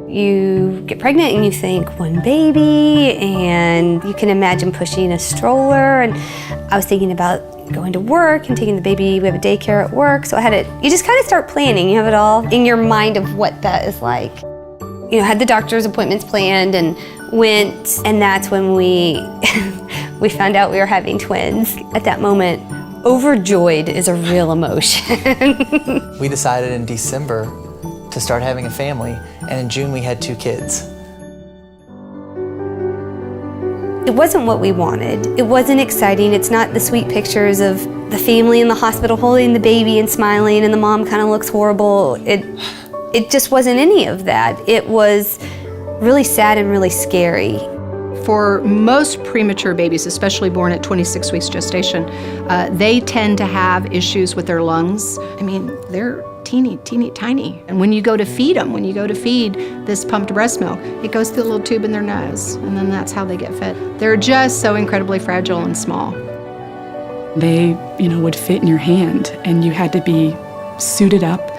You get pregnant and you think one baby, and you can imagine pushing a stroller. And I was thinking about going to work and taking the baby. We have a daycare at work, so you just kind of start planning. You have it all in your mind of what that is like. You know, had the doctor's appointments planned and went, and that's when we we found out we were having twins. At that moment, overjoyed is a real emotion. We decided in December to start having a family, and in June we had 2 kids. It wasn't what we wanted. It wasn't exciting. It's not the sweet pictures of the family in the hospital holding the baby and smiling and the mom kind of looks horrible. It just wasn't any of that. It was really sad and really scary. For most premature babies, especially born at 26 weeks gestation, they tend to have issues with their lungs. I mean, they're teeny, tiny. And when you go to feed them, when you go to feed this pumped breast milk, it goes through a little tube in their nose, and then that's how they get fed. They're just so incredibly fragile and small. They, would fit in your hand, and you had to be suited up.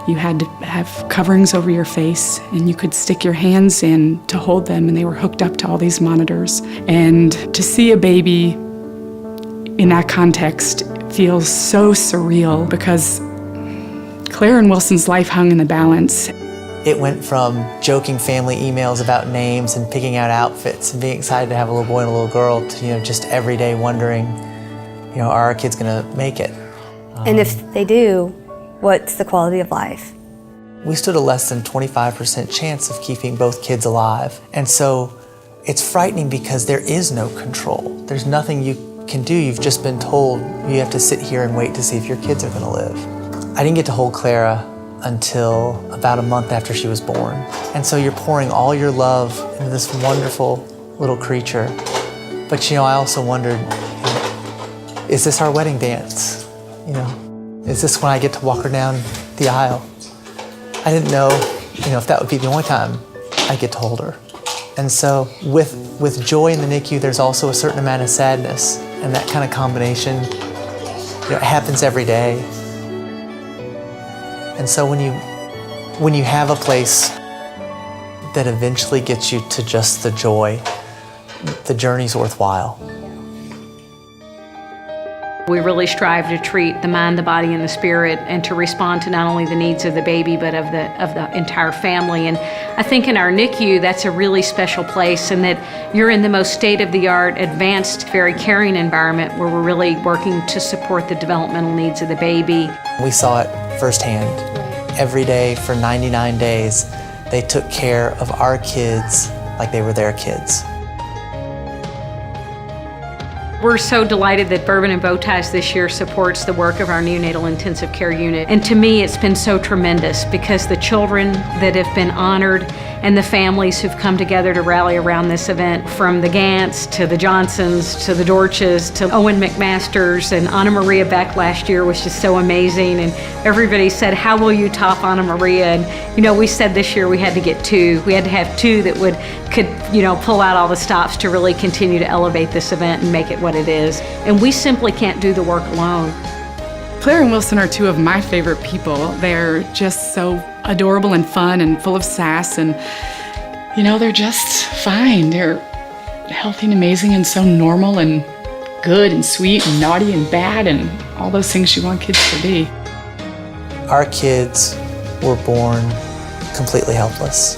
You had to have coverings over your face, and you could stick your hands in to hold them, and they were hooked up to all these monitors. And to see a baby in that context feels so surreal, because Claire and Wilson's life hung in the balance. It went from joking family emails about names and picking out outfits and being excited to have a little boy and a little girl to, just every day wondering, are our kids gonna make it? And if they do, what's the quality of life? We stood a less than 25% chance of keeping both kids alive. And so it's frightening because there is no control. There's nothing you can do. You've just been told you have to sit here and wait to see if your kids are gonna live. I didn't get to hold Clara until about a month after she was born. And so you're pouring all your love into this wonderful little creature. But I also wondered, is this our wedding dance? Is this when I get to walk her down the aisle? I didn't know, if that would be the only time I get to hold her. And so with joy in the NICU, there's also a certain amount of sadness, and that kind of combination, it happens every day. And so when you have a place that eventually gets you to just the joy, the journey's worthwhile. We really strive to treat the mind, the body, and the spirit, and to respond to not only the needs of the baby, but of the entire family. And I think in our NICU, that's a really special place, and that you're in the most state-of-the-art, advanced, very caring environment where we're really working to support the developmental needs of the baby. We saw it firsthand. Every day for 99 days, they took care of our kids like they were their kids. We're so delighted that Bourbon and Bowties this year supports the work of our neonatal intensive care unit. And to me, it's been so tremendous because the children that have been honored and the families who've come together to rally around this event, from the Gants to the Johnsons to the Dorches to Owen McMasters, and Anna Maria Beck last year was just so amazing. And everybody said, how will you top Anna Maria? And we said this year we had to get 2. We had to have 2 that could pull out all the stops to really continue to elevate this event and make it what it is. And we simply can't do the work alone. Claire and Wilson are 2 of my favorite people. They're just so adorable and fun and full of sass, and they're just fine. They're healthy and amazing and so normal and good and sweet and naughty and bad and all those things you want kids to be. Our kids were born completely helpless.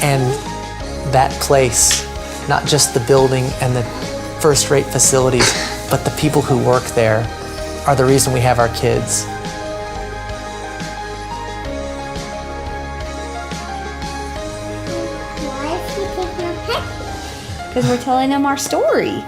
And that place, not just the building and the first-rate facilities, but the people who work there are the reason we have our kids. Why is he taking a picture? Because we're telling them our story.